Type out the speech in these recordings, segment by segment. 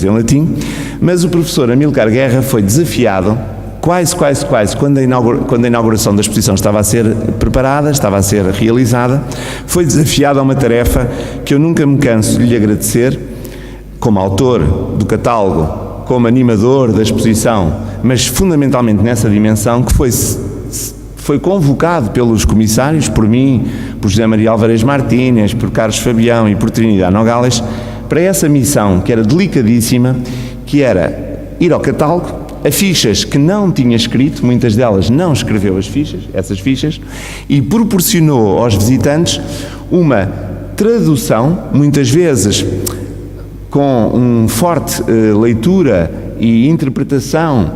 em latim, mas o professor Amílcar Guerra foi desafiado, quase, quando a inauguração da exposição estava a ser preparada, estava a ser realizada, foi desafiado a uma tarefa que eu nunca me canso de lhe agradecer, como autor do catálogo, como animador da exposição, mas fundamentalmente nessa dimensão, que foi convocado pelos comissários, por mim, por José Maria Alvarez Martínez, por Carlos Fabião e por Trinidad Nogales, para essa missão que era delicadíssima, que era ir ao catálogo, a fichas que não tinha escrito, muitas delas não escreveu essas fichas, e proporcionou aos visitantes uma tradução, muitas vezes com uma forte leitura e interpretação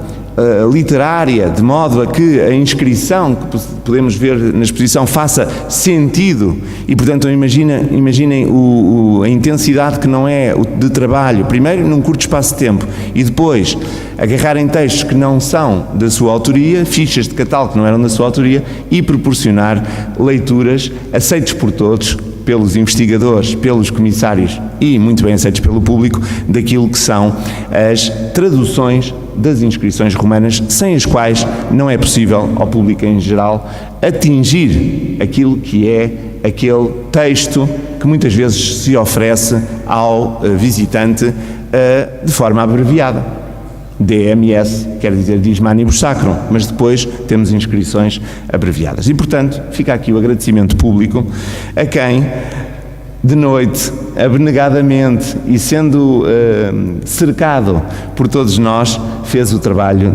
literária, de modo a que a inscrição que podemos ver na exposição faça sentido e, portanto, imaginem a intensidade que não é de trabalho, primeiro num curto espaço de tempo e depois agarrarem textos que não são da sua autoria, fichas de catálogo que não eram da sua autoria e proporcionar leituras aceitas por todos, pelos investigadores, pelos comissários e muito bem aceitos pelo público, daquilo que são as traduções das inscrições romanas, sem as quais não é possível ao público em geral atingir aquilo que é aquele texto que muitas vezes se oferece ao visitante de forma abreviada. DMS, quer dizer Dies Manibus Sacrum, mas depois temos inscrições abreviadas. E, portanto, fica aqui o agradecimento público a quem, de noite, abnegadamente e sendo cercado por todos nós, fez o trabalho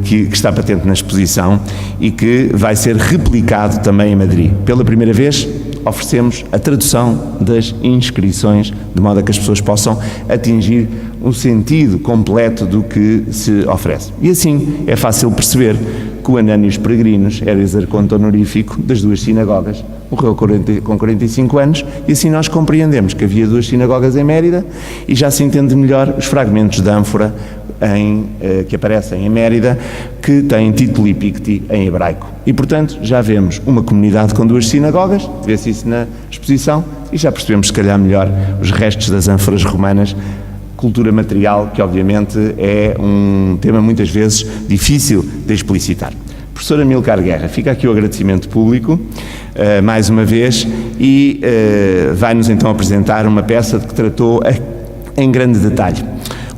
que está patente na exposição e que vai ser replicado também em Madrid. Pela primeira vez, oferecemos a tradução das inscrições, de modo a que as pessoas possam atingir o sentido completo do que se oferece. E assim é fácil perceber que o Anânios Peregrinos era exarconte honorífico das duas sinagogas, morreu com 45 anos e assim nós compreendemos que havia duas sinagogas em Mérida e já se entende melhor os fragmentos de ânfora que aparecem em Mérida, que têm título Picti em hebraico. E, portanto, já vemos uma comunidade com duas sinagogas, vê-se isso na exposição, e já percebemos, se calhar, melhor os restos das ânforas romanas, cultura material, que obviamente é um tema muitas vezes difícil de explicitar. Professor Amílcar Guerra, fica aqui o agradecimento público, mais uma vez, e vai-nos então apresentar uma peça de que tratou em grande detalhe.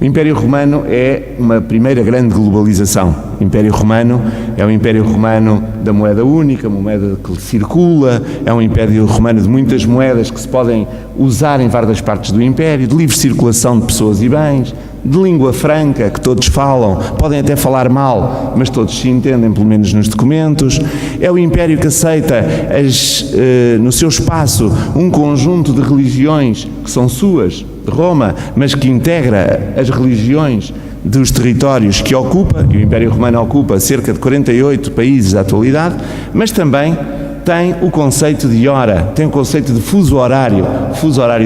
O Império Romano é uma primeira grande globalização. O Império Romano é um Império Romano da moeda única, uma moeda que circula, é um Império Romano de muitas moedas que se podem usar em várias partes do Império, de livre circulação de pessoas e bens, de língua franca, que todos falam, podem até falar mal, mas todos se entendem, pelo menos nos documentos. É o Império que aceita no seu espaço um conjunto de religiões que são suas, de Roma, mas que integra as religiões dos territórios que ocupa, e o Império Romano ocupa cerca de 48 países da atualidade, mas também tem o conceito de hora, tem o conceito de fuso horário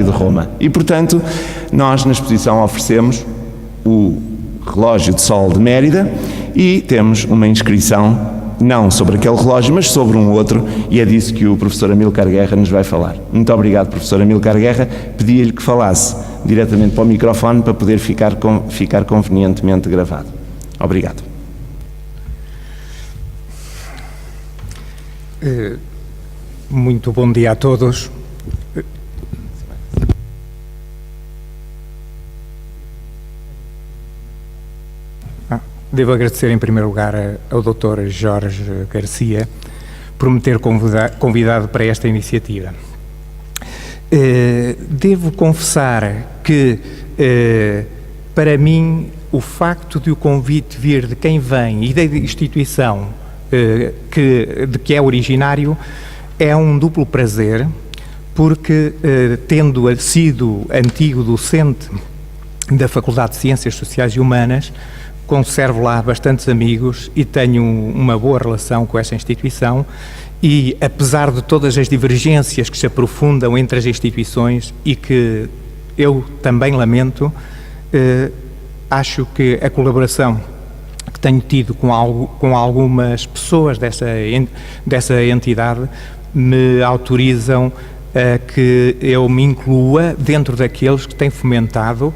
de Roma. E, portanto, nós na exposição oferecemos o relógio de sol de Mérida e temos uma inscrição não sobre aquele relógio, mas sobre um outro, e é disso que o professor Amílcar Guerra nos vai falar. Muito obrigado, professor Amílcar Guerra. Pedia-lhe que falasse diretamente para o microfone para poder ficar convenientemente gravado. Obrigado. Muito bom dia a todos. Devo agradecer em primeiro lugar ao Dr. Jorge Garcia por me ter convidado para esta iniciativa. Devo confessar que, para mim, o facto de o convite vir de quem vem e da instituição de que é originário é um duplo prazer, porque, tendo sido antigo docente da Faculdade de Ciências Sociais e Humanas, conservo lá bastantes amigos e tenho uma boa relação com esta instituição e, apesar de todas as divergências que se aprofundam entre as instituições e que eu também lamento, acho que a colaboração que tenho tido com algumas pessoas dessa entidade me autorizam a que eu me inclua dentro daqueles que têm fomentado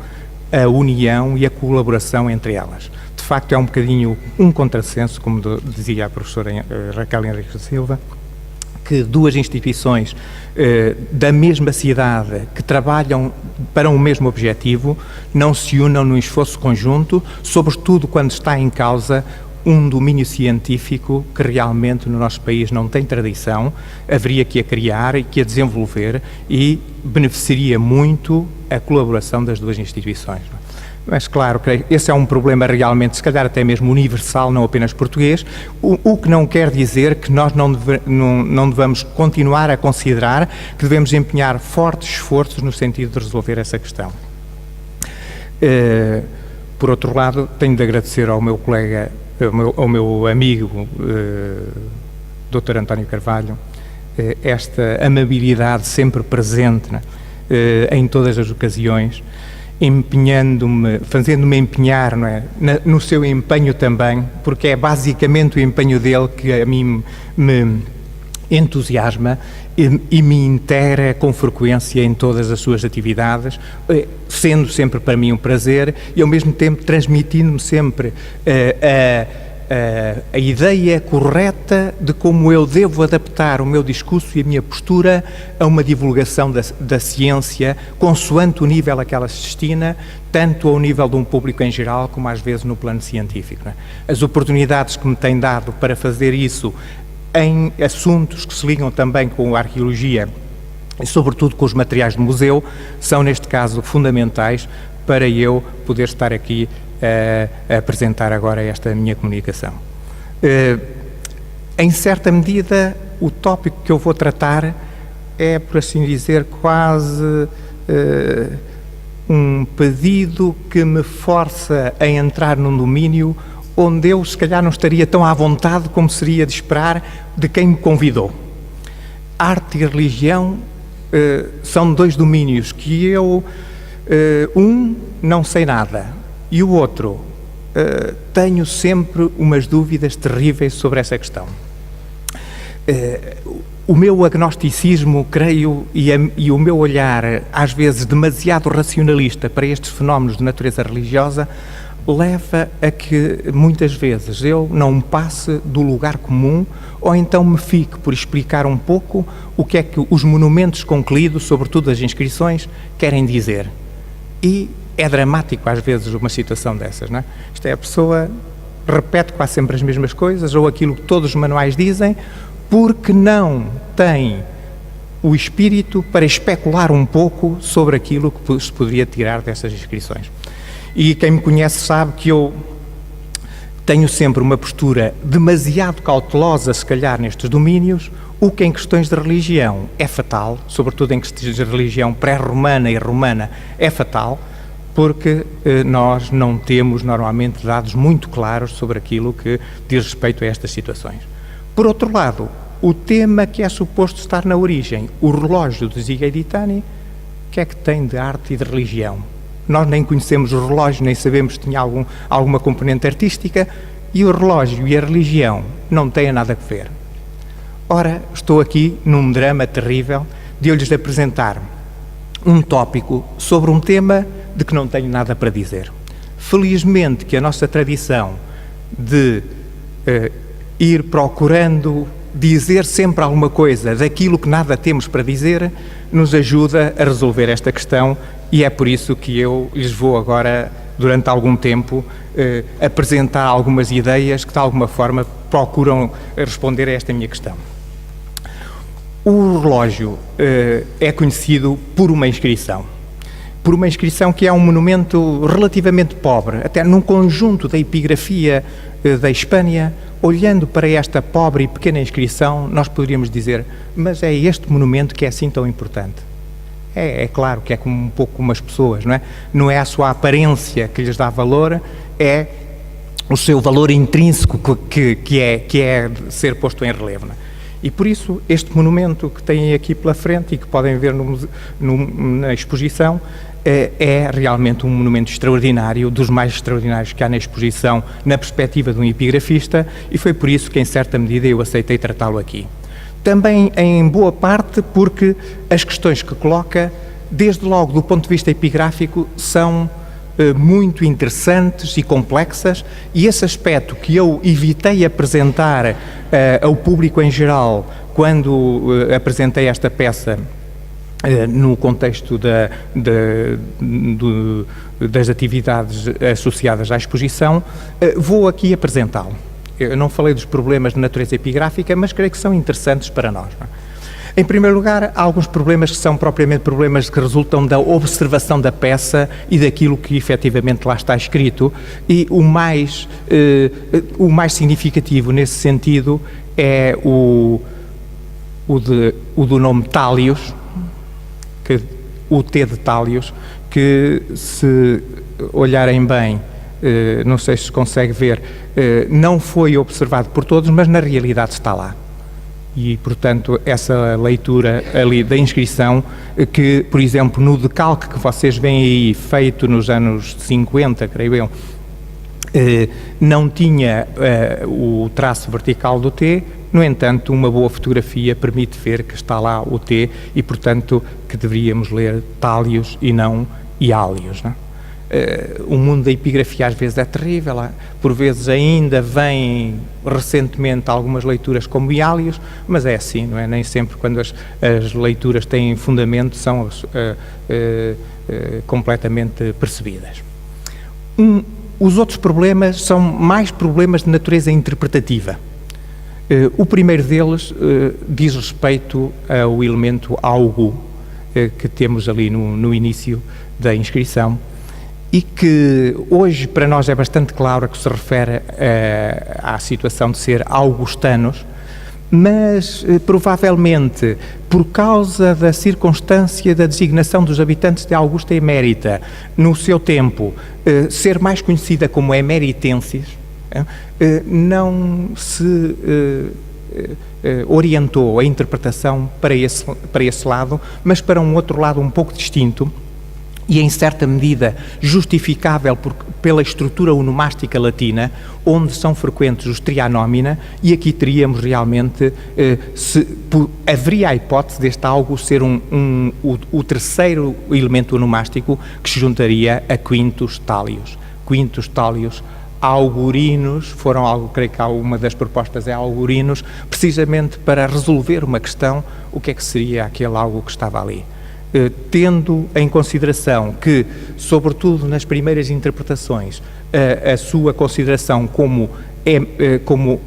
a união e a colaboração entre elas. De facto, é um bocadinho um contrassenso, como dizia a professora Raquel Henriques Silva, que duas instituições da mesma cidade que trabalham para um mesmo objetivo não se unam num esforço conjunto, sobretudo quando está em causa um domínio científico que realmente no nosso país não tem tradição, haveria que a criar e que a desenvolver, e beneficiaria muito a colaboração das duas instituições. Mas claro que esse é um problema realmente, se calhar até mesmo universal, não apenas português, o que não quer dizer que nós não devamos continuar a considerar que devemos empenhar fortes esforços no sentido de resolver essa questão. Por outro lado, tenho de agradecer ao meu colega, ao meu amigo, Dr. António Carvalho, esta amabilidade sempre presente em todas as ocasiões, empenhando-me, fazendo-me empenhar, não é, no seu empenho também, porque é basicamente o empenho dele que a mim me entusiasma e me integra com frequência em todas as suas atividades, sendo sempre para mim um prazer e ao mesmo tempo transmitindo-me sempre a ideia correta de como eu devo adaptar o meu discurso e a minha postura a uma divulgação da ciência, consoante o nível a que ela se destina, tanto ao nível de um público em geral, como às vezes no plano científico, não é? As oportunidades que me têm dado para fazer isso em assuntos que se ligam também com a arqueologia e sobretudo com os materiais do museu, são neste caso fundamentais para eu poder estar aqui a apresentar agora esta minha comunicação. Em certa medida, o tópico que eu vou tratar é, por assim dizer, quase um pedido que me força a entrar num domínio onde eu, se calhar, não estaria tão à vontade como seria de esperar de quem me convidou. Arte e religião são dois domínios que eu, não sei nada, e o outro, tenho sempre umas dúvidas terríveis sobre essa questão. O meu agnosticismo, creio, e o meu olhar, às vezes demasiado racionalista para estes fenómenos de natureza religiosa, leva a que, muitas vezes, eu não passe do lugar comum ou então me fique por explicar um pouco o que é que os monumentos concluídos, sobretudo as inscrições, querem dizer. E é dramático, às vezes, uma situação dessas, não é? Isto é, a pessoa repete quase sempre as mesmas coisas ou aquilo que todos os manuais dizem, porque não tem o espírito para especular um pouco sobre aquilo que se poderia tirar dessas inscrições. E quem me conhece sabe que eu tenho sempre uma postura demasiado cautelosa, se calhar, nestes domínios, o que em questões de religião é fatal, sobretudo em questões de religião pré-romana e romana é fatal, porque nós não temos normalmente dados muito claros sobre aquilo que diz respeito a estas situações. Por outro lado, o tema que é suposto estar na origem, o relógio de Zigaiditani, o que é que tem de arte e de religião? Nós nem conhecemos o relógio, nem sabemos se tinha alguma componente artística, e o relógio e a religião não têm nada a ver. Ora, estou aqui num drama terrível de eu lhes apresentar um tópico sobre um tema de que não tenho nada para dizer. Felizmente que a nossa tradição de ir procurando dizer sempre alguma coisa daquilo que nada temos para dizer, nos ajuda a resolver esta questão, e é por isso que eu lhes vou agora, durante algum tempo, apresentar algumas ideias que de alguma forma procuram responder a esta minha questão. O relógio é conhecido por uma inscrição que é um monumento relativamente pobre, até num conjunto da epigrafia da Hispânia. Olhando para esta pobre e pequena inscrição, nós poderíamos dizer, mas é este monumento que é assim tão importante? É claro que é como um pouco como as pessoas, não é? Não é a sua aparência que lhes dá valor, é o seu valor intrínseco que é ser posto em relevo, não é? E por isso este monumento que têm aqui pela frente e que podem ver na exposição é realmente um monumento extraordinário, dos mais extraordinários que há na exposição, na perspectiva de um epigrafista, e foi por isso que, em certa medida, eu aceitei tratá-lo aqui. Também, em boa parte, porque as questões que coloca, desde logo do ponto de vista epigráfico, são muito interessantes e complexas, e esse aspecto que eu evitei apresentar ao público em geral quando apresentei esta peça no contexto das atividades associadas à exposição, vou aqui apresentá-lo. Eu não falei dos problemas de natureza epigráfica, mas creio que são interessantes para nós. Em primeiro lugar, há alguns problemas que são propriamente problemas que resultam da observação da peça e daquilo que efetivamente lá está escrito, e o mais significativo nesse sentido é o do nome Thálios, o T de Thálios, que, se olharem bem, não sei se se consegue ver, não foi observado por todos, mas na realidade está lá. E, portanto, essa leitura ali da inscrição, que, por exemplo, no decalque que vocês veem aí, feito nos anos 50, creio eu, não tinha o traço vertical do T. No entanto, uma boa fotografia permite ver que está lá o T e, portanto, que deveríamos ler Thálios e não Iálios, não é? O mundo da epigrafia às vezes é terrível, por vezes ainda vem recentemente algumas leituras como Iálios, mas é assim, não é? Nem sempre quando as leituras têm fundamento são completamente percebidas. Os outros problemas são mais problemas de natureza interpretativa. O primeiro deles diz respeito ao elemento algo que temos ali no início da inscrição, e que hoje para nós é bastante claro que se refere à situação de ser augustanos, mas provavelmente por causa da circunstância da designação dos habitantes de Augusta Emérita no seu tempo ser mais conhecida como emeritenses, não se orientou a interpretação para esse lado, mas para um outro lado um pouco distinto, e em certa medida justificável pela estrutura onomástica latina, onde são frequentes os trianómina, e aqui teríamos realmente, haveria a hipótese deste algo ser o terceiro elemento onomástico que se juntaria a Quintus Thálios. Quintus Thálios augurinos, creio que uma das propostas é augurinos, precisamente para resolver uma questão, o que é que seria aquele algo que estava ali. Tendo em consideração que, sobretudo nas primeiras interpretações, a sua consideração como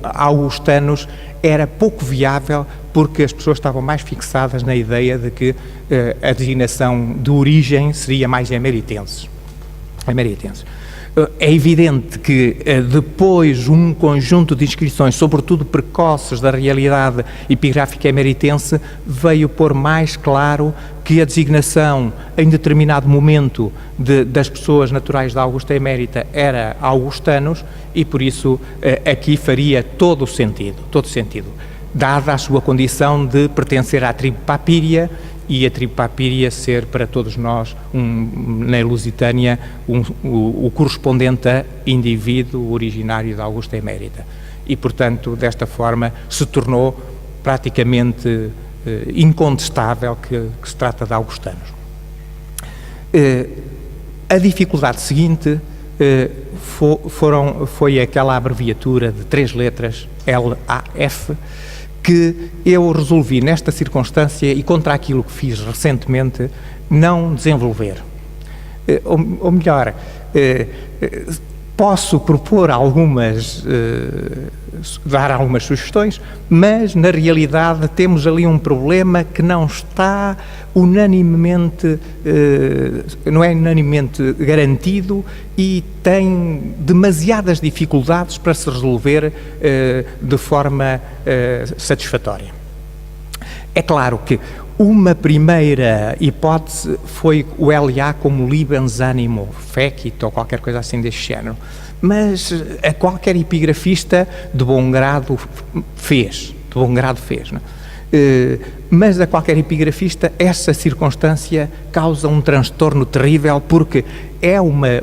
augustanos era pouco viável, porque as pessoas estavam mais fixadas na ideia de que a designação de origem seria mais emeritenses. É evidente que depois um conjunto de inscrições, sobretudo precoces da realidade epigráfica emeritense, veio pôr mais claro que a designação em determinado momento das pessoas naturais da Augusta Emérita era augustanos, e por isso aqui faria todo o sentido, dada a sua condição de pertencer à tribo Papíria, e a tribo Papíria ser para todos nós, na Lusitânia, o correspondente a indivíduo originário da Augusta Emérita. E, portanto, desta forma, se tornou praticamente incontestável que se trata de augustanos. A dificuldade seguinte foi aquela abreviatura de 3 letras, LAF, que eu resolvi nesta circunstância, e contra aquilo que fiz recentemente, não desenvolver. Ou melhor, posso propor dar algumas sugestões, mas na realidade temos ali um problema que não está não é unanimemente garantido, e tem demasiadas dificuldades para se resolver de forma satisfatória. É claro que uma primeira hipótese foi o LA como Libens Animo Fecit, ou qualquer coisa assim deste género, mas a qualquer epigrafista de bom grado fez, não é? Mas a qualquer epigrafista essa circunstância causa um transtorno terrível, porque é uma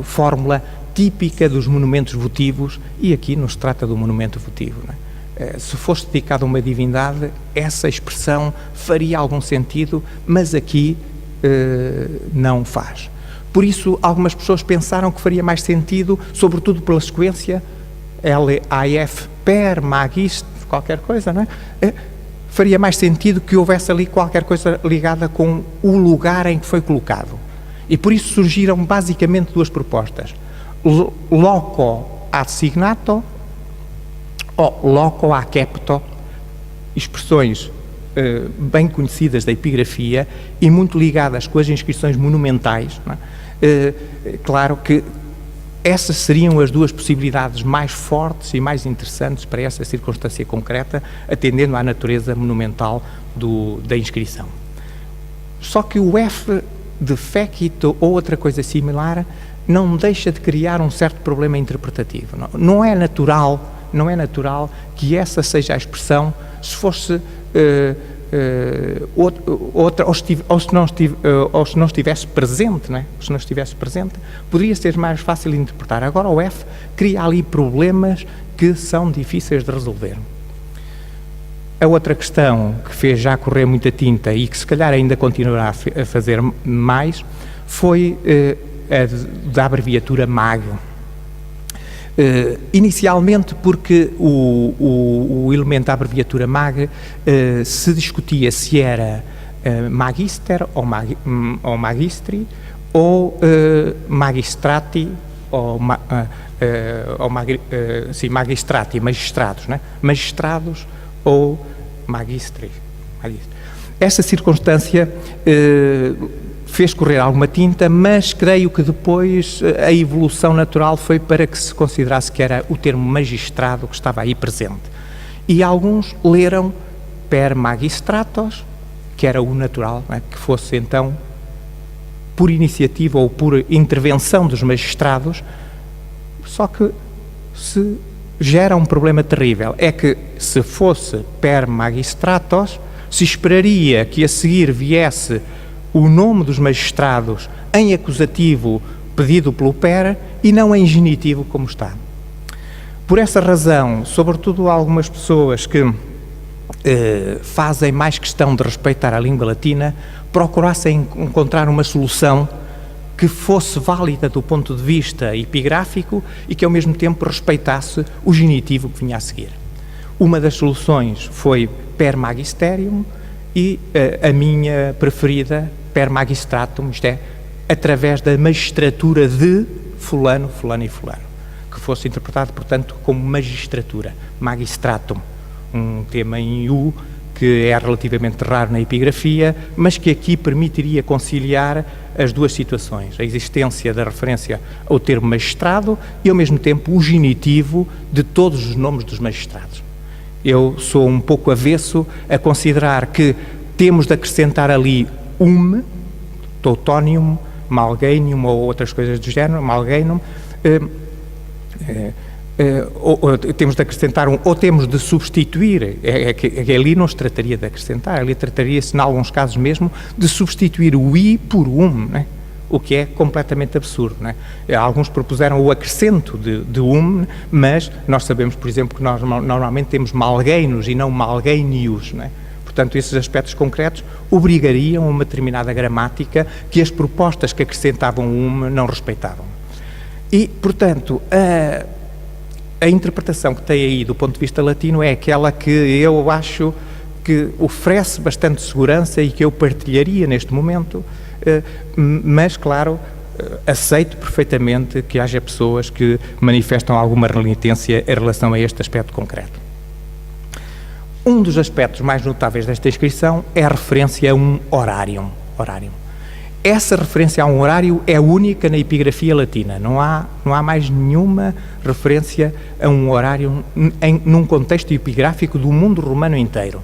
fórmula típica dos monumentos votivos, e aqui não se trata do monumento votivo, não é? Se fosse dedicado a uma divindade, essa expressão faria algum sentido, mas aqui não faz. Por isso, algumas pessoas pensaram que faria mais sentido, sobretudo pela sequência, LAF per magist, qualquer coisa, não é? Faria mais sentido que houvesse ali qualquer coisa ligada com o lugar em que foi colocado. E por isso surgiram basicamente duas propostas. Loco assignato ou loco accepto, expressões bem conhecidas da epigrafia e muito ligadas com as inscrições monumentais, não é? Claro que essas seriam as duas possibilidades mais fortes e mais interessantes para essa circunstância concreta, atendendo à natureza monumental da inscrição. Só que o F de fecit ou outra coisa similar não deixa de criar um certo problema interpretativo. Não é natural que essa seja a expressão, se fosse outra, ou se não estivesse presente, não é? Se não estivesse presente, poderia ser mais fácil de interpretar. Agora o F cria ali problemas que são difíceis de resolver. A outra questão que fez já correr muita tinta e que se calhar ainda continuará a fazer mais foi a da abreviatura MAG. Inicialmente porque o elemento da abreviatura MAG se discutia se era magister ou magistri ou magistrati ou magistrati, magistrados, não é? Magistrados ou magistri. Essa circunstância fez correr alguma tinta, mas creio que depois a evolução natural foi para que se considerasse que era o termo magistrado que estava aí presente. E alguns leram per magistratos, que era o natural, não é? Que fosse então por iniciativa ou por intervenção dos magistrados, só que se gera um problema terrível. É que se fosse per magistratos, se esperaria que a seguir viesse o nome dos magistrados em acusativo pedido pelo per e não em genitivo como está. Por essa razão, sobretudo algumas pessoas que fazem mais questão de respeitar a língua latina, procurassem encontrar uma solução que fosse válida do ponto de vista epigráfico e que ao mesmo tempo respeitasse o genitivo que vinha a seguir. Uma das soluções foi per magisterium e a minha preferida per magistratum, isto é, através da magistratura de fulano, fulano e fulano, que fosse interpretado, portanto, como magistratura, magistratum, um tema em U que é relativamente raro na epigrafia, mas que aqui permitiria conciliar as duas situações, a existência da referência ao termo magistrado e, ao mesmo tempo, o genitivo de todos os nomes dos magistrados. Eu sou um pouco avesso a considerar que temos de acrescentar ali tautonium, malganium ou outras coisas do género, malganum, ou temos de acrescentar ou temos de substituir, que ali não se trataria de acrescentar, ali trataria-se, em alguns casos mesmo, de substituir o i por não é? O que é completamente absurdo, não é? Alguns propuseram o acrescento de mas nós sabemos, por exemplo, que nós normalmente temos malgainos e não malgainius, não é? Portanto, esses aspectos concretos obrigariam a uma determinada gramática que as propostas que acrescentavam não respeitavam. E, portanto, a interpretação que tem aí do ponto de vista latino é aquela que eu acho que oferece bastante segurança e que eu partilharia neste momento, mas, claro, aceito perfeitamente que haja pessoas que manifestam alguma renitência em relação a este aspecto concreto. Um dos aspectos mais notáveis desta inscrição é a referência a um horário. Essa referência a um horário é única na epigrafia latina. Não há mais nenhuma referência a um horário num contexto epigráfico do mundo romano inteiro.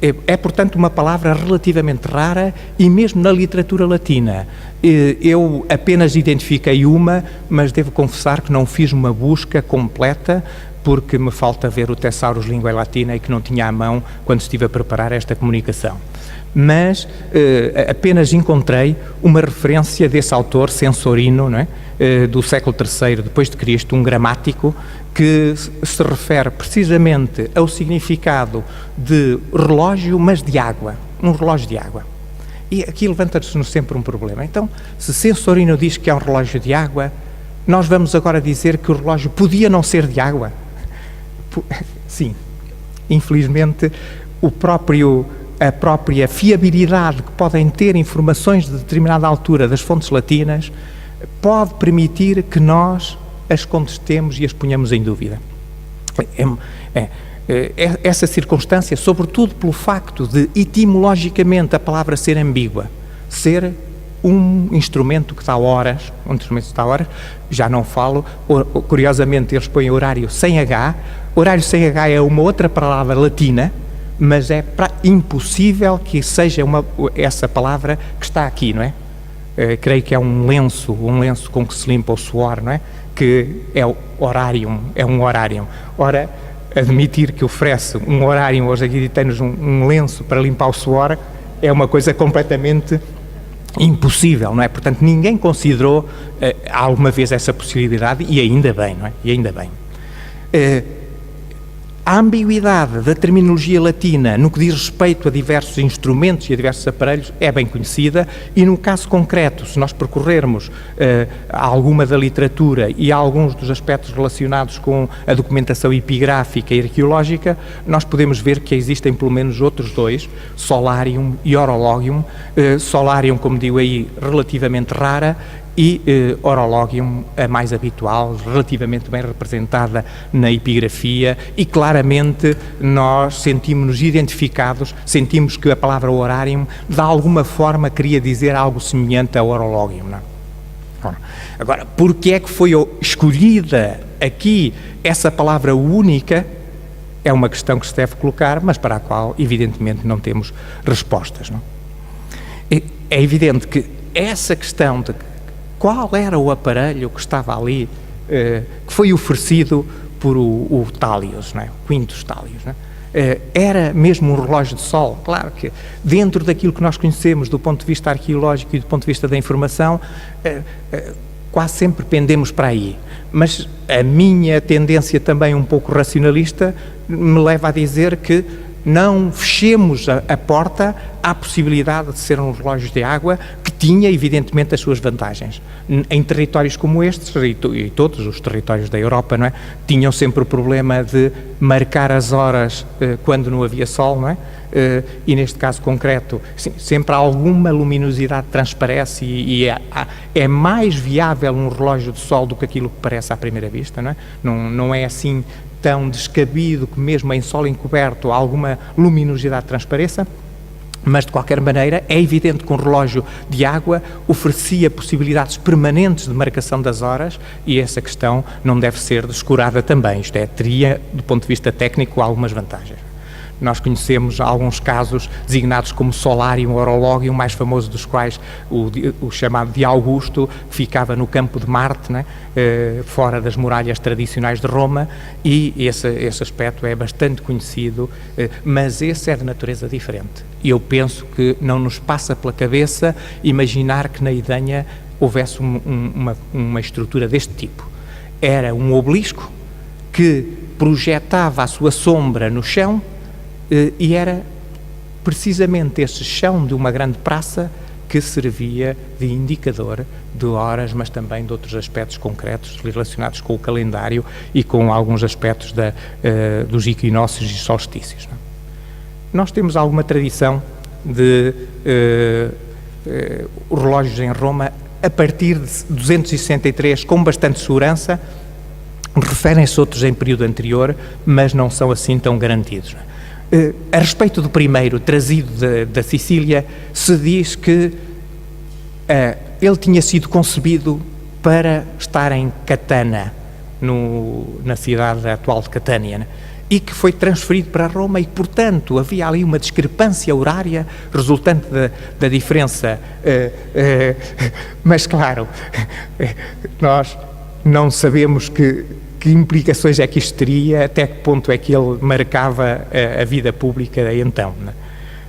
É, portanto, uma palavra relativamente rara e mesmo na literatura latina. Eu apenas identifiquei uma, mas devo confessar que não fiz uma busca completa porque me falta ver o Thesaurus Linguae Latina e que não tinha à mão quando estive a preparar esta comunicação. Mas apenas encontrei uma referência desse autor Censorino, não é? Do século III depois de Cristo, um gramático, que se refere precisamente ao significado de relógio, mas de água, um relógio de água. E aqui levanta-nos sempre um problema. Então, se Censorino diz que é um relógio de água, nós vamos agora dizer que o relógio podia não ser de água? Sim. Infelizmente, a própria fiabilidade que podem ter informações de determinada altura das fontes latinas pode permitir que nós as contestemos e as ponhamos em dúvida. Essa circunstância, sobretudo pelo facto de, etimologicamente, a palavra ser ambígua, ser um instrumento que dá horas, já não falo, curiosamente eles põem horário sem H, horário sem H é uma outra palavra latina, mas é impossível que seja essa palavra que está aqui, não é? Creio que é um lenço com que se limpa o suor, não é? Que é o horarium, é um horário. Ora, admitir que oferece um horário, hoje aqui tem-nos um lenço para limpar o suor, é uma coisa completamente impossível, não é? Portanto, ninguém considerou alguma vez essa possibilidade, e ainda bem, não é? E ainda bem. A ambiguidade da terminologia latina no que diz respeito a diversos instrumentos e a diversos aparelhos é bem conhecida, e no caso concreto, se nós percorrermos alguma da literatura e alguns dos aspectos relacionados com a documentação epigráfica e arqueológica, nós podemos ver que existem pelo menos outros dois, solarium e horologium. Solarium, como digo aí, relativamente rara, e horologium, a mais habitual, relativamente bem representada na epigrafia, e claramente nós sentimos-nos identificados, sentimos que a palavra horarium de alguma forma queria dizer algo semelhante a horologium, não é? Agora, porque é que foi escolhida aqui essa palavra única, é uma questão que se deve colocar, mas para a qual evidentemente não temos respostas, não é? É evidente que essa questão de qual era o aparelho que estava ali, que foi oferecido por o Thalios, não é? O Quintus Thalios, não é? Era mesmo um relógio de sol? Claro que dentro daquilo que nós conhecemos do ponto de vista arqueológico e do ponto de vista da informação, quase sempre pendemos para aí, mas a minha tendência também um pouco racionalista me leva a dizer que não fechemos a porta à possibilidade de ser um relógio de água, que tinha evidentemente as suas vantagens. Em territórios como estes, e todos os territórios da Europa, não é? Tinham sempre o problema de marcar as horas quando não havia sol, não é? E neste caso concreto, sim, sempre alguma luminosidade transparece, e é mais viável um relógio de sol do que aquilo que parece à primeira vista, não é? Não é assim tão descabido que mesmo em sol encoberto alguma luminosidade transpareça, mas de qualquer maneira é evidente que um relógio de água oferecia possibilidades permanentes de marcação das horas, e essa questão não deve ser descurada também, isto é, teria do ponto de vista técnico algumas vantagens. Nós conhecemos alguns casos designados como Solarium, Horologium, o mais famoso dos quais o chamado de Augusto, que ficava no campo de Marte, né? Fora das muralhas tradicionais de Roma, e esse aspecto é bastante conhecido, mas esse é de natureza diferente. E eu penso que não nos passa pela cabeça imaginar que na Idenha houvesse uma estrutura deste tipo. Era um obelisco que projetava a sua sombra no chão, e era precisamente esse chão de uma grande praça que servia de indicador de horas, mas também de outros aspectos concretos relacionados com o calendário e com alguns aspectos dos equinócios e solstícios. Não? Nós temos alguma tradição de relógios em Roma a partir de 263, com bastante segurança. Referem-se outros em período anterior, mas não são assim tão garantidos. Não? A respeito do primeiro, trazido da Sicília, se diz que ele tinha sido concebido para estar em Catana, na cidade atual de Catânia, né? E que foi transferido para Roma, e, portanto, havia ali uma discrepância horária resultante da diferença. Mas, claro, nós não sabemos que implicações é que isto teria, até que ponto é que ele marcava a vida pública então, né?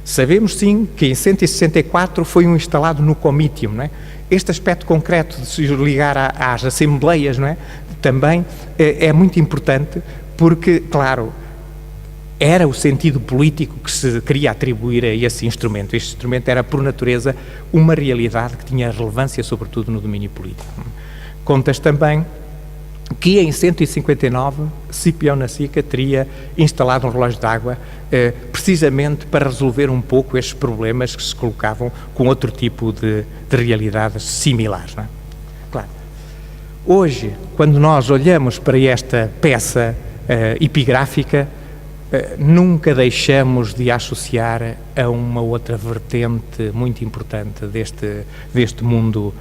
Sabemos sim que em 164 foi instalado no Comitium, não é? Este aspecto concreto de se ligar às assembleias, não é? Também é muito importante, porque, claro, era o sentido político que se queria atribuir a esse instrumento. Este instrumento era, por natureza, uma realidade que tinha relevância, sobretudo, no domínio político. Contas também que em 159 Cipião Nasica teria instalado um relógio de água precisamente para resolver um pouco estes problemas que se colocavam com outro tipo de realidades similares, não é? Claro. Hoje, quando nós olhamos para esta peça epigráfica, nunca deixamos de associar a uma outra vertente muito importante deste mundo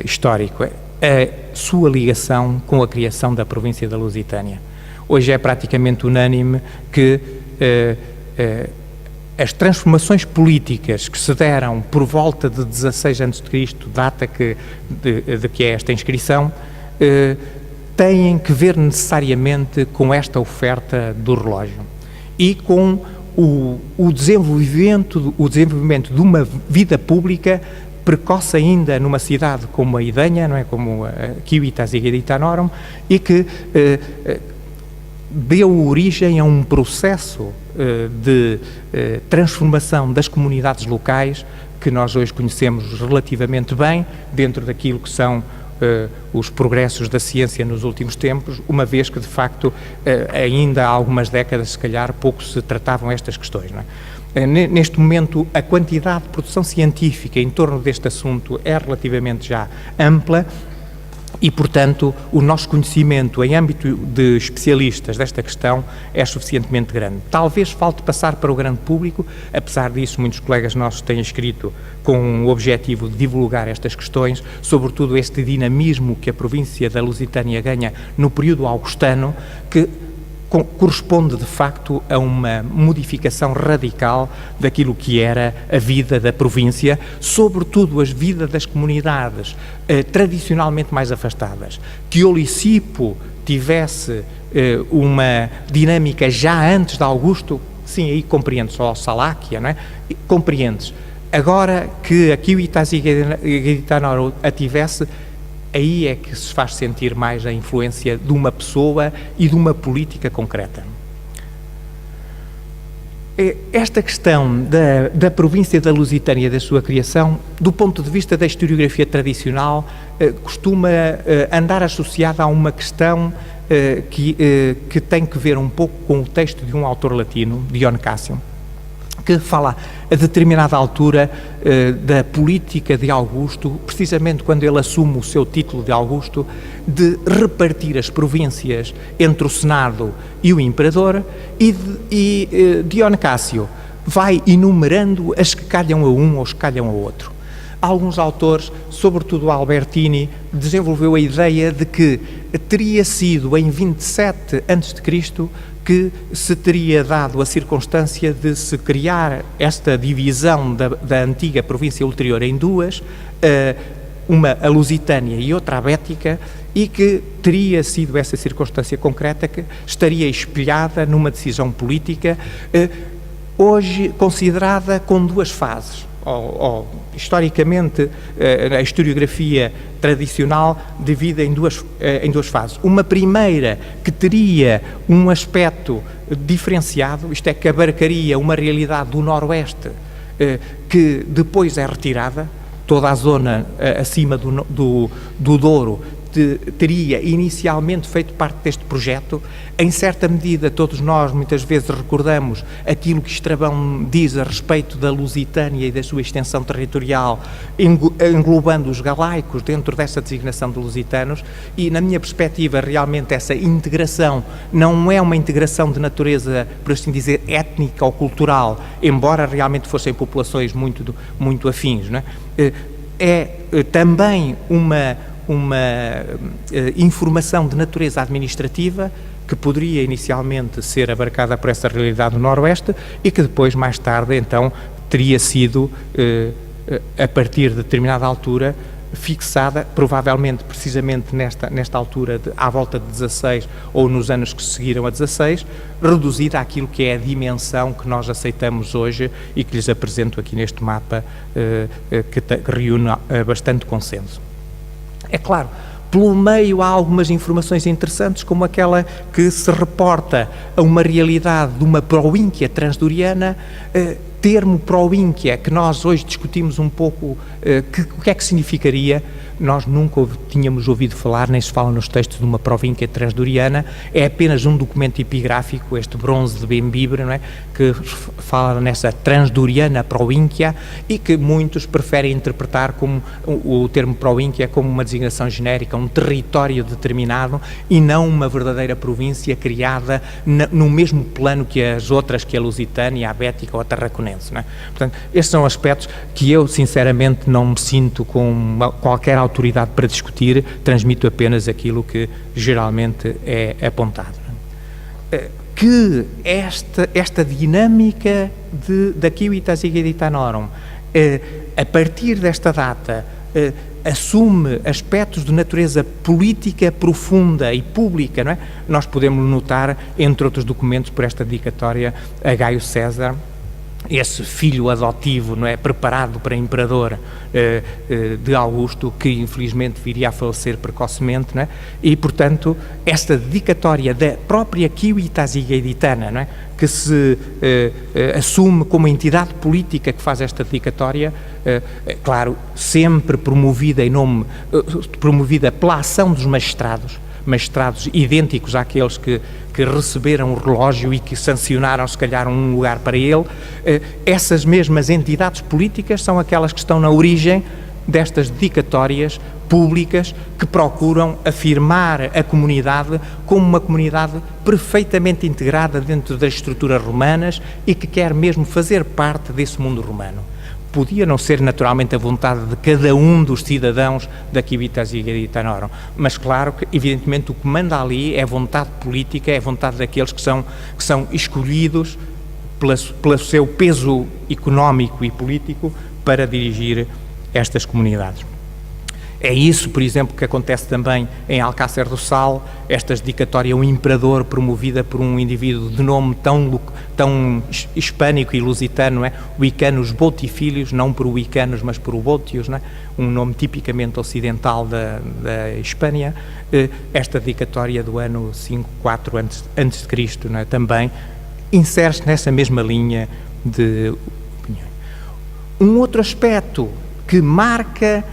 histórico, a sua ligação com a criação da província da Lusitânia. Hoje é praticamente unânime que as transformações políticas que se deram por volta de 16 a.C., data de que é esta inscrição, têm que ver necessariamente com esta oferta do relógio e com o desenvolvimento de uma vida pública precoce ainda numa cidade como a Idenha, não é, como a Civitas Egeditanorum, e que deu origem a um processo de transformação das comunidades locais que nós hoje conhecemos relativamente bem dentro daquilo que são os progressos da ciência nos últimos tempos, uma vez que, de facto, ainda há algumas décadas, se calhar, pouco se tratavam estas questões, não é? Neste momento, a quantidade de produção científica em torno deste assunto é relativamente já ampla e, portanto, o nosso conhecimento em âmbito de especialistas desta questão é suficientemente grande. Talvez falte passar para o grande público, apesar disso, muitos colegas nossos têm escrito com o objetivo de divulgar estas questões, sobretudo este dinamismo que a província da Lusitânia ganha no período augustano, que corresponde, de facto, a uma modificação radical daquilo que era a vida da província, sobretudo a vida das comunidades tradicionalmente mais afastadas. Que Olicipo tivesse uma dinâmica já antes de Augusto, sim, aí compreendes, ou Saláquia, não é? Compreendes. Agora que a Civitas Egeditanorum a tivesse, aí é que se faz sentir mais a influência de uma pessoa e de uma política concreta. Esta questão da província da Lusitânia, da sua criação, do ponto de vista da historiografia tradicional, costuma andar associada a uma questão que tem que ver um pouco com o texto de um autor latino, Dion Cassio, que fala a determinada altura da política de Augusto, precisamente quando ele assume o seu título de Augusto, de repartir as províncias entre o Senado e o Imperador, e Dion Cassio vai enumerando as que calham a um ou as que calham a outro. Alguns autores, sobretudo Albertini, desenvolveu a ideia de que teria sido em 27 a.C., que se teria dado a circunstância de se criar esta divisão da antiga província ulterior em duas, uma a Lusitânia e outra a Bética, e que teria sido essa circunstância concreta que estaria espelhada numa decisão política hoje considerada com duas fases. Historicamente, a historiografia tradicional divide em duas fases. Uma primeira que teria um aspecto diferenciado, isto é, que abarcaria uma realidade do Noroeste que depois é retirada, toda a zona acima do Douro teria inicialmente feito parte deste projeto. Em certa medida, todos nós muitas vezes recordamos aquilo que Estrabão diz a respeito da Lusitânia e da sua extensão territorial, englobando os galaicos dentro dessa designação de lusitanos, e na minha perspectiva realmente essa integração não é uma integração de natureza, por assim dizer, étnica ou cultural, embora realmente fossem populações muito afins, não é? É também uma informação de natureza administrativa que poderia inicialmente ser abarcada por essa realidade do Noroeste e que depois, mais tarde, então, teria sido, a partir de determinada altura, fixada, provavelmente, precisamente nesta altura, à volta de 16 ou nos anos que seguiram a 16, reduzida àquilo que é a dimensão que nós aceitamos hoje e que lhes apresento aqui neste mapa, que reúne bastante consenso. É claro, Pelo meio há algumas informações interessantes, como aquela que se reporta a uma realidade de uma província transdoriana, termo província, que nós hoje discutimos um pouco o que é que significaria. Nós nunca tínhamos ouvido falar, nem se fala nos textos de uma província transdoriana, é apenas um documento epigráfico, este bronze de Bembibre, não é? Que fala nessa transdoriana província e que muitos preferem interpretar como o termo província como uma designação genérica, um território determinado e não uma verdadeira província criada no mesmo plano que as outras, que a Lusitânia, a Bética ou a Tarraconense, não é? Portanto, estes são aspectos que eu, sinceramente, não me sinto com qualquer autoridade para discutir, transmito apenas aquilo que geralmente é apontado. Que esta dinâmica da Civitas Egeditanorum, a partir desta data, assume aspectos de natureza política profunda e pública, não é? Nós podemos notar, entre outros documentos, por esta dedicatória a Gaio César, esse filho adotivo, não é, preparado para imperador de Augusto, que infelizmente viria a falecer precocemente, não é? E, portanto, esta dedicatória da própria Civitas Egeditana, não é, que se assume como entidade política que faz esta dedicatória, claro, sempre promovida promovida pela ação dos magistrados idênticos àqueles que receberam o relógio e que sancionaram, se calhar, um lugar para ele. Essas mesmas entidades políticas são aquelas que estão na origem destas dedicatórias públicas que procuram afirmar a comunidade como uma comunidade perfeitamente integrada dentro das estruturas romanas e que quer mesmo fazer parte desse mundo romano. Podia não ser naturalmente a vontade de cada um dos cidadãos da Civitas Egeditanorum, mas claro que, evidentemente, o que manda ali é vontade política, é vontade daqueles que são escolhidos pelo seu peso económico e político para dirigir estas comunidades. É isso, por exemplo, que acontece também em Alcácer do Sal, esta dedicatória a um imperador promovida por um indivíduo de nome tão hispânico e lusitano, não é? O Icanus Botifilius, não por o Icanus, mas por o Botius, não é? Um nome tipicamente ocidental da Hispânia. Esta dedicatória do ano 5-4 antes de Cristo, não é? Também insere-se nessa mesma linha de opinião. Um outro aspecto que marca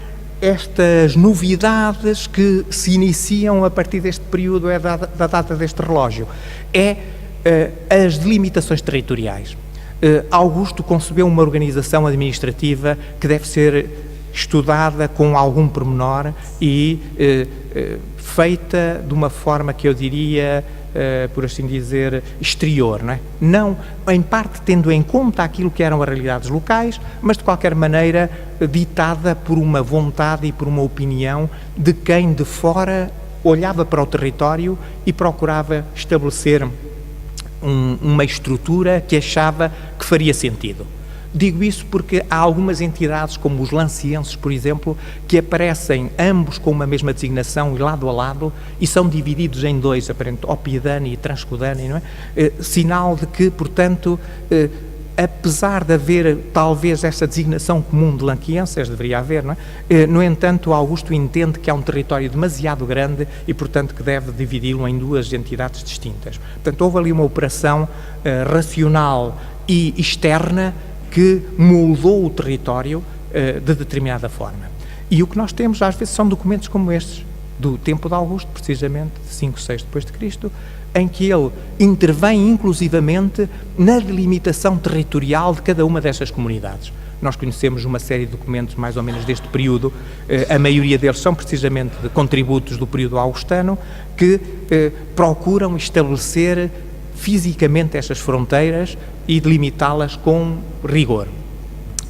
estas novidades que se iniciam a partir deste período, da data deste relógio, as delimitações territoriais. Augusto concebeu uma organização administrativa que deve ser estudada com algum pormenor e feita de uma forma que eu diria, por assim dizer, exterior, não é? Não, em parte, tendo em conta aquilo que eram as realidades locais, mas de qualquer maneira ditada por uma vontade e por uma opinião de quem de fora olhava para o território e procurava estabelecer uma estrutura que achava que faria sentido. Digo isso porque há algumas entidades, como os lancienses, por exemplo, que aparecem ambos com uma mesma designação e lado a lado e são divididos em dois, aparentemente, Opidani e Transcudani, não é? Sinal de que, portanto, apesar de haver talvez essa designação comum de lanquienses, deveria haver, não é? No entanto, Augusto entende que há um território demasiado grande e, portanto, que deve dividi-lo em duas entidades distintas. Portanto, houve ali uma operação racional e externa que moldou o território de determinada forma. E o que nós temos, às vezes, são documentos como estes, do tempo de Augusto, precisamente, de 5-6 depois de Cristo, em que ele intervém inclusivamente na delimitação territorial de cada uma destas comunidades. Nós conhecemos uma série de documentos mais ou menos deste período, a maioria deles são precisamente de contributos do período augustano, que procuram estabelecer fisicamente estas fronteiras e delimitá-las com rigor.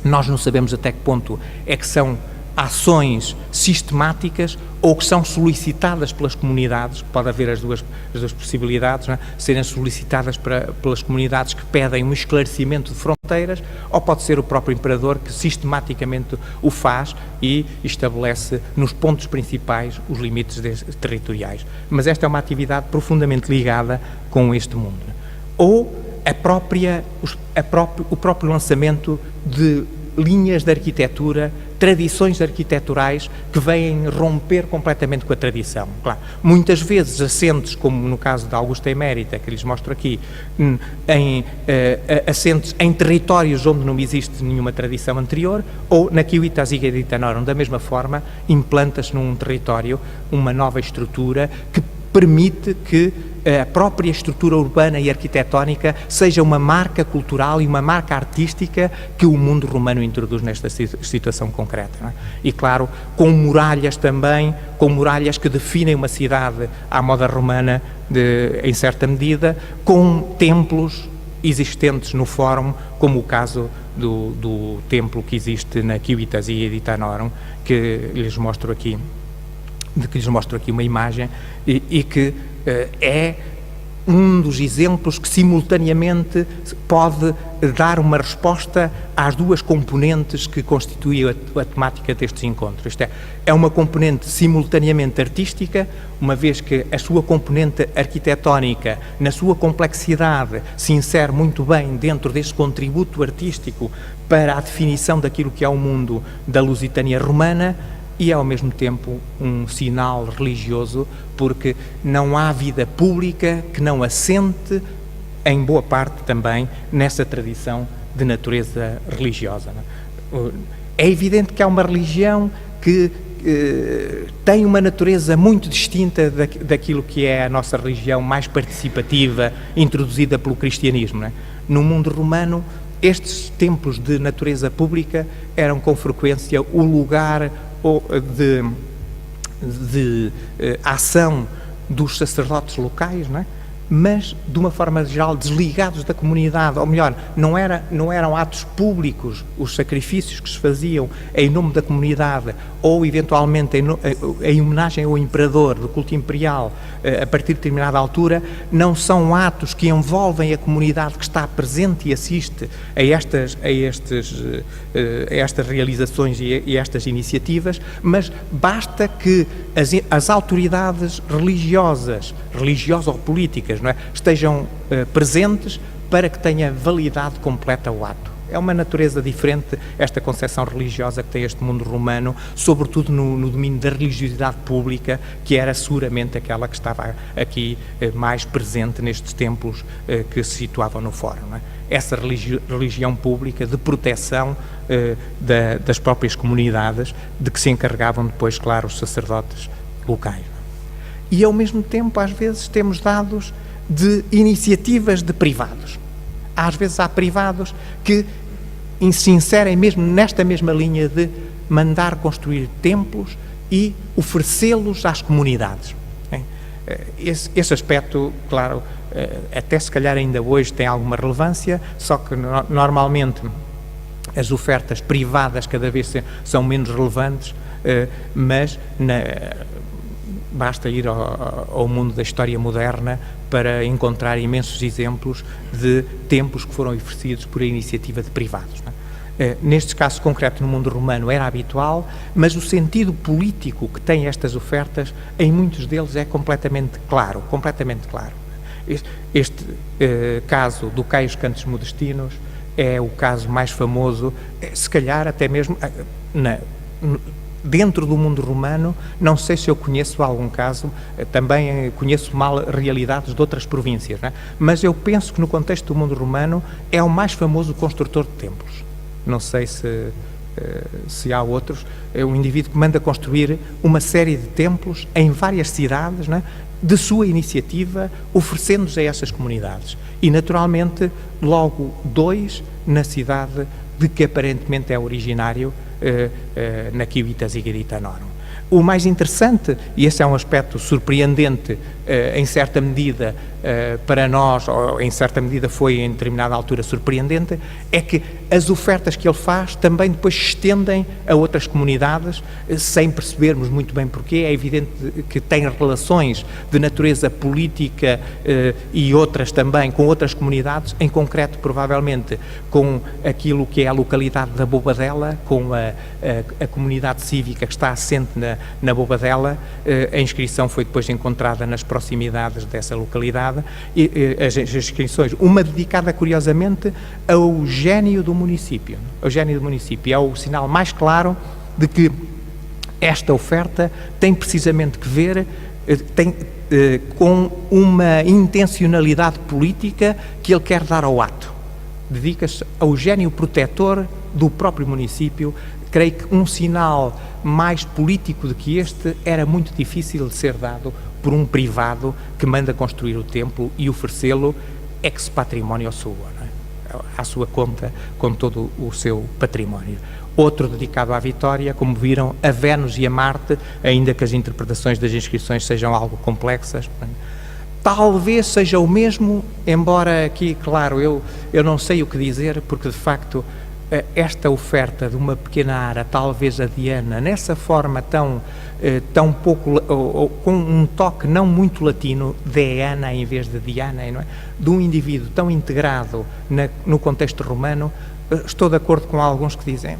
Nós não sabemos até que ponto é que são ações sistemáticas ou que são solicitadas pelas comunidades, pode haver as duas possibilidades, não é? Serem solicitadas pelas comunidades que pedem um esclarecimento de fronteiras, ou pode ser o próprio imperador que sistematicamente o faz e estabelece nos pontos principais os limites territoriais. Mas esta é uma atividade profundamente ligada com este mundo. Ou o próprio lançamento de linhas de arquitetura tradições arquiteturais que vêm romper completamente com a tradição. Claro, muitas vezes assentes, como no caso da Augusta Emérita, que lhes mostro aqui, assentes em territórios onde não existe nenhuma tradição anterior, ou na Civitas Igeditanorum, da mesma forma, implanta-se num território uma nova estrutura que permite que a própria estrutura urbana e arquitetónica seja uma marca cultural e uma marca artística que o mundo romano introduz nesta situação concreta. Não é? E claro, com muralhas também, com muralhas que definem uma cidade à moda romana em certa medida, com templos existentes no Fórum, como o caso do templo que existe na Civitas Igeditanorum, que lhes mostro aqui uma imagem e que é um dos exemplos que simultaneamente pode dar uma resposta às duas componentes que constituem a temática destes encontros. Isto é uma componente simultaneamente artística, uma vez que a sua componente arquitetónica, na sua complexidade, se insere muito bem dentro deste contributo artístico para a definição daquilo que é o mundo da Lusitânia romana, e é ao mesmo tempo um sinal religioso, porque não há vida pública que não assente, em boa parte também, nessa tradição de natureza religiosa. É evidente que há uma religião que tem uma natureza muito distinta daquilo que é a nossa religião mais participativa, introduzida pelo cristianismo. Não é? No mundo romano, estes templos de natureza pública eram com frequência o lugar de ação dos sacerdotes locais, não é? Mas, de uma forma geral, desligados da comunidade, ou melhor, não eram atos públicos os sacrifícios que se faziam em nome da comunidade, ou eventualmente em homenagem ao imperador, do culto imperial, a partir de determinada altura, não são atos que envolvem a comunidade que está presente e assiste a estas realizações e a estas iniciativas, mas basta que as autoridades religiosas ou políticas, não é, estejam presentes para que tenha validade completa o ato. É uma natureza diferente esta concepção religiosa que tem este mundo romano, sobretudo no domínio da religiosidade pública, que era seguramente aquela que estava aqui mais presente nestes templos que se situavam no Fórum. Não é? Essa religião pública de proteção das próprias comunidades, de que se encarregavam depois, claro, os sacerdotes locais. E, ao mesmo tempo, às vezes, temos dados de iniciativas de privados. Às vezes há privados que se inserem mesmo nesta mesma linha de mandar construir templos e oferecê-los às comunidades. Esse aspecto, claro, até se calhar ainda hoje tem alguma relevância, só que normalmente as ofertas privadas cada vez são menos relevantes, mas basta ir ao mundo da história moderna para encontrar imensos exemplos de templos que foram oferecidos por iniciativa de privados. Não é? Nestes casos concretos no mundo romano era habitual, mas o sentido político que têm estas ofertas, em muitos deles, é completamente claro. Este caso do Caius Cantus Modestinos é o caso mais famoso, se calhar até mesmo dentro do mundo romano. Não sei se eu conheço algum caso, também conheço mal realidades de outras províncias, não é? Mas eu penso que no contexto do mundo romano é o mais famoso construtor de templos. Não sei se há outros. É um indivíduo que manda construir uma série de templos em várias cidades, não é? De sua iniciativa, oferecendo-os a essas comunidades. E, naturalmente, logo 2 na cidade de que aparentemente é originário, na Civitas Igeditanorum. O mais interessante, e esse é um aspecto surpreendente, em certa medida, para nós, ou em certa medida foi em determinada altura surpreendente, é que as ofertas que ele faz também depois se estendem a outras comunidades, sem percebermos muito bem porquê. É evidente que tem relações de natureza política e outras também com outras comunidades, em concreto provavelmente com aquilo que é a localidade da Bobadela, com a comunidade cívica que está assente na Bobadela. A inscrição foi depois encontrada nas proximidades dessa localidade, e as inscrições, uma dedicada curiosamente ao gênio do município. O gênio do município é o sinal mais claro de que esta oferta tem precisamente que ver com uma intencionalidade política que ele quer dar ao ato. Dedica-se ao gênio protetor do próprio município. Creio que um sinal mais político do que este era muito difícil de ser dado por um privado que manda construir o templo e oferecê-lo ex património sua, não é? À sua conta, com todo o seu património. Outro dedicado à Vitória, como viram, a Vênus e a Marte, ainda que as interpretações das inscrições sejam algo complexas. Talvez seja o mesmo, embora aqui, claro, eu não sei o que dizer, porque de facto esta oferta de uma pequena ara, talvez a Diana, nessa forma tão pouco, ou com um toque não muito latino, Diana em vez de Diana, não é? De um indivíduo tão integrado no contexto romano, estou de acordo com alguns que dizem,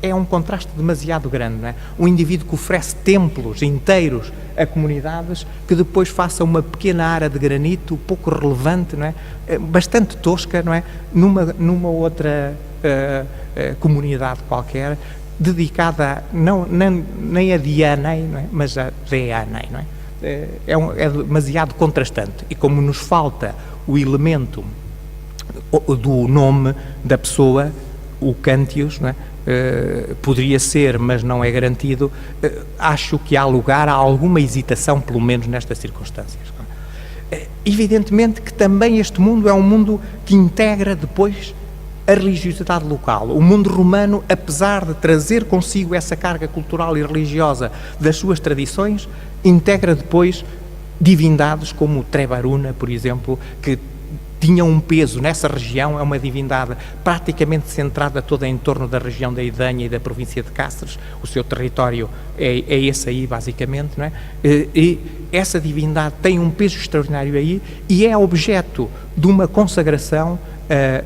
é um contraste demasiado grande, não é? Um indivíduo que oferece templos inteiros a comunidades, que depois faça uma pequena ara de granito, pouco relevante, não é? Bastante tosca, não é? Numa outra comunidade qualquer, dedicada nem a Diana, não é? Mas a Diana, não é? É demasiado contrastante, e como nos falta o elemento do nome da pessoa, o Cântios, não é? Poderia ser, mas não é garantido. Acho que há lugar a alguma hesitação, pelo menos nestas circunstâncias. Evidentemente que também este mundo é um mundo que integra depois a religiosidade local. O mundo romano, apesar de trazer consigo essa carga cultural e religiosa das suas tradições, integra depois divindades como Trebaruna, por exemplo, que tinha um peso nessa região. É uma divindade praticamente centrada toda em torno da região da Idanha e da província de Cáceres. O seu território é esse aí, basicamente, não é? E essa divindade tem um peso extraordinário aí e é objeto de uma consagração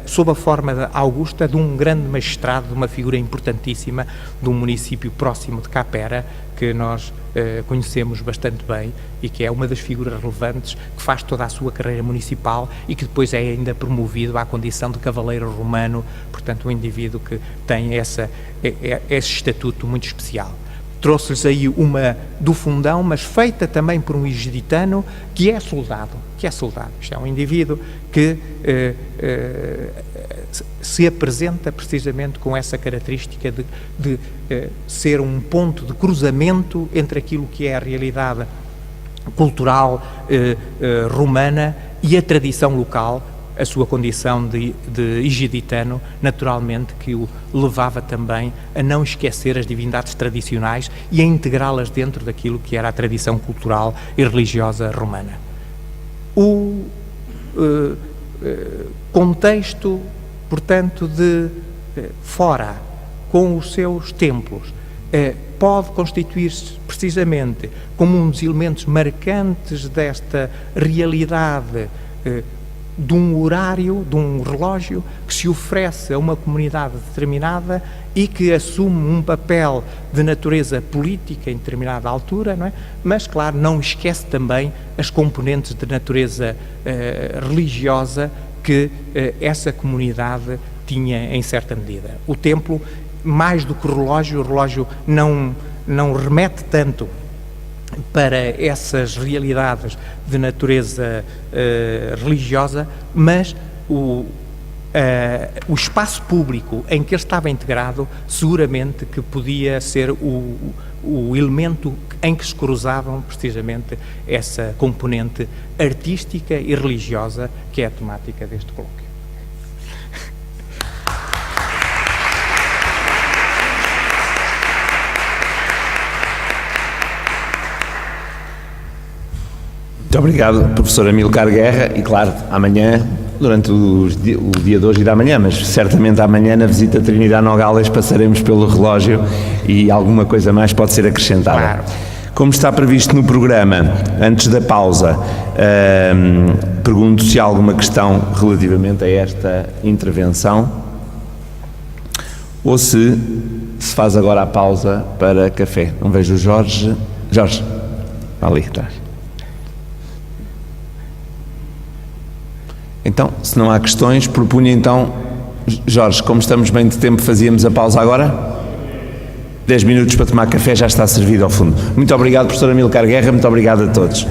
sob a forma de Augusta, de um grande magistrado, de uma figura importantíssima de um município próximo de Capera, que nós conhecemos bastante bem e que é uma das figuras relevantes, que faz toda a sua carreira municipal e que depois é ainda promovido à condição de cavaleiro romano, portanto um indivíduo que tem esse estatuto muito especial. Trouxe-lhes aí uma do fundão, mas feita também por um egiditano que é soldado. Isto é um indivíduo que se apresenta precisamente com essa característica de ser um ponto de cruzamento entre aquilo que é a realidade cultural romana e a tradição local, a sua condição de egiditano, naturalmente, que o levava também a não esquecer as divindades tradicionais e a integrá-las dentro daquilo que era a tradição cultural e religiosa romana. O contexto, portanto, de Fora, com os seus templos, pode constituir-se precisamente como um dos elementos marcantes desta realidade de um horário, de um relógio que se oferece a uma comunidade determinada e que assume um papel de natureza política em determinada altura, não é? Mas, claro, não esquece também as componentes de natureza religiosa que essa comunidade tinha em certa medida. O templo, mais do que o relógio não remete tanto para essas realidades de natureza religiosa, mas o espaço público em que ele estava integrado, seguramente que podia ser o elemento em que se cruzavam precisamente essa componente artística e religiosa que é a temática deste colóquio. Muito obrigado, professor Amilcar Guerra, e claro, amanhã, durante o dia de hoje e da manhã, mas certamente amanhã na visita a Trinidade Nogales passaremos pelo relógio e alguma coisa mais pode ser acrescentada. Claro. Como está previsto no programa, antes da pausa, pergunto se há alguma questão relativamente a esta intervenção ou se faz agora a pausa para café. Não vejo o Jorge, ali atrás. Então, se não há questões, propunha então, Jorge, como estamos bem de tempo, fazíamos a pausa agora? 10 minutos para tomar café já está servido ao fundo. Muito obrigado, professor Amílcar Guerra, muito obrigado a todos.